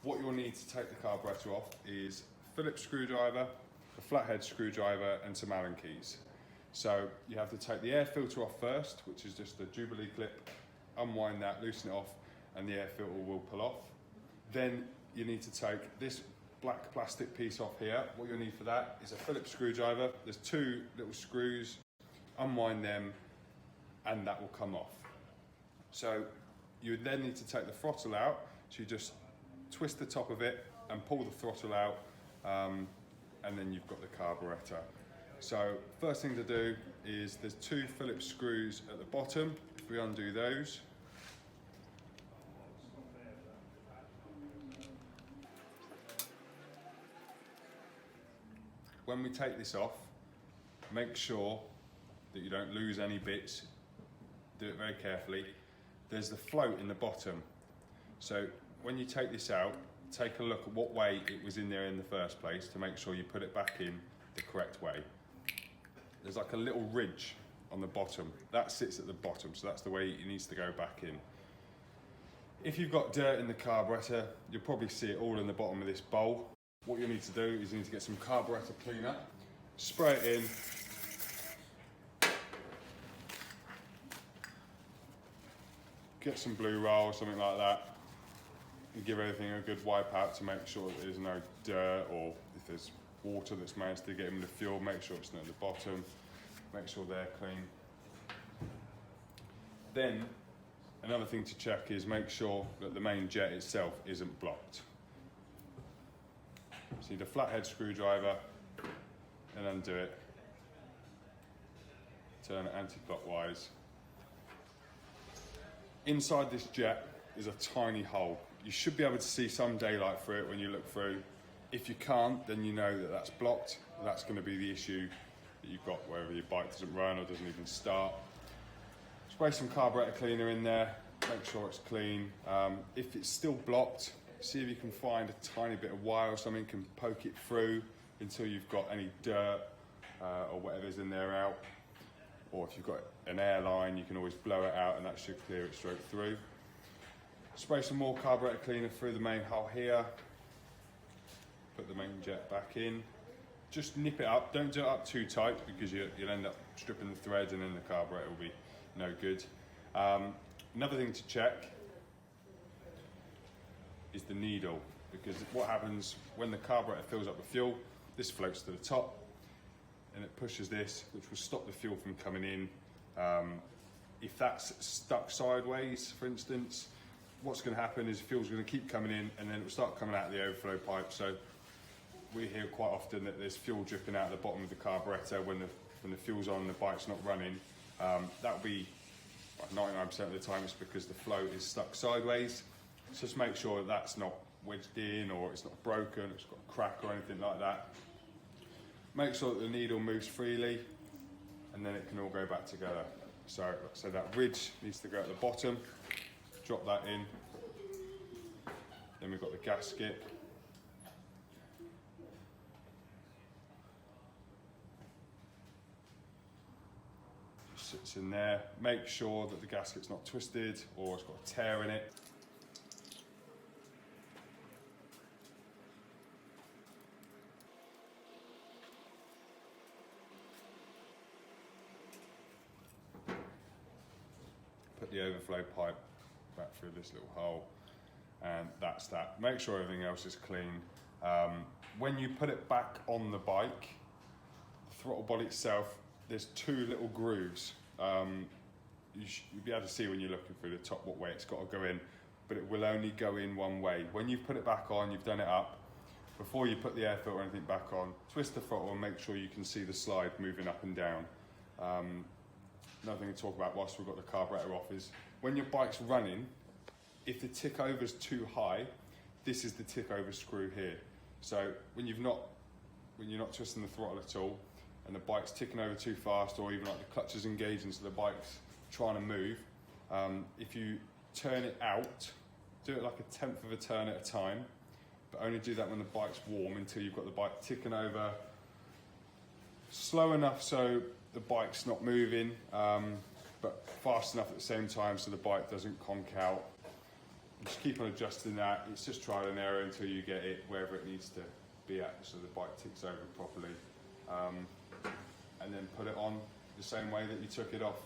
what you'll need to take the carburettor off is a Phillips screwdriver, a flathead screwdriver and some Allen keys. So you have to take the air filter off first, which is just a Jubilee clip, unwind that, loosen it off, and the air filter will pull off. Then you need to take this black plastic piece off here. What you'll need for that is a Phillips screwdriver. There's two little screws, unwind them, and that will come off. So you would then need to take the throttle out. So you just twist the top of it and pull the throttle out, and then you've got the carburettor. So first thing to do is there's two Phillips screws at the bottom. If we undo those, when we take this off, make sure that you don't lose any bits. Do it very carefully. There's the float in the bottom. So when you take this out, take a look at what way it was in there in the first place to make sure you put it back in the correct way. There's like a little ridge on the bottom. That sits at the bottom, so that's the way it needs to go back in. If you've got dirt in the carburettor, you'll probably see it all in the bottom of this bowl. What you need to do is you need to get some carburettor cleaner, spray it in, get some blue roll, something like that, and give everything a good wipe out to make sure that there's no dirt, or if there's water that's managed to get in the fuel, make sure it's not at the bottom, make sure they're clean. Then another thing to check is make sure that the main jet itself isn't blocked. So you need a flathead screwdriver and undo it, turn it anti-clockwise. Inside this jet is a tiny hole. You should be able to see some daylight through it when you look through. If you can't, then you know that that's blocked. That's going to be the issue that you've got wherever your bike doesn't run or doesn't even start. Spray some carburetor cleaner in there, make sure it's clean. If it's still blocked, see if you can find a tiny bit of wire or something, can poke it through until you've got any dirt or whatever's in there out. Or if you've got an air line, you can always blow it out and that should clear it straight through. Spray some more carburetor cleaner through the main hole here. Put the main jet back in. Just nip it up, don't do it up too tight because you'll end up stripping the thread and then the carburetor will be no good. Another thing to check is the needle, because what happens when the carburetor fills up with fuel, this floats to the top and it pushes this, which will stop the fuel from coming in. If that's stuck sideways, for instance, what's going to happen is fuel's going to keep coming in and then it will start coming out of the overflow pipe. So we hear quite often that there's fuel dripping out of the bottom of the carburettor when the fuel's on and the bike's not running. That will be 99% of the time it's because the float is stuck sideways. So just make sure that that's not wedged in or it's not broken, it's got a crack or anything like that. Make sure that the needle moves freely and then it can all go back together. So that ridge needs to go at the bottom, drop that in. Then we've got the gasket. Sits in there. Make sure that the gasket's not twisted or it's got a tear in it. Put the overflow pipe back through this little hole, and that's that. Make sure everything else is clean. When you put it back on the bike, the throttle body itself, there's two little grooves. You'll be able to see when you're looking through the top what way it's got to go in, but it will only go in one way. When you've put it back on, you've done it up, before you put the air filter or anything back on, twist the throttle and make sure you can see the slide moving up and down. Another thing to talk about whilst we've got the carburettor off is when your bike's running, if the tick over is too high, this is the tick over screw here. So when you're not twisting the throttle at all and the bike's ticking over too fast, or even like the clutch is engaging so the bike's trying to move, if you turn it out, do it like a tenth of a turn at a time, but only do that when the bike's warm until you've got the bike ticking over slow enough so the bike's not moving, but fast enough at the same time so the bike doesn't conk out. Just just keep on adjusting that. It's just trial and error until you get it wherever it needs to be at, so the bike ticks over properly. And then put it on the same way that you took it off.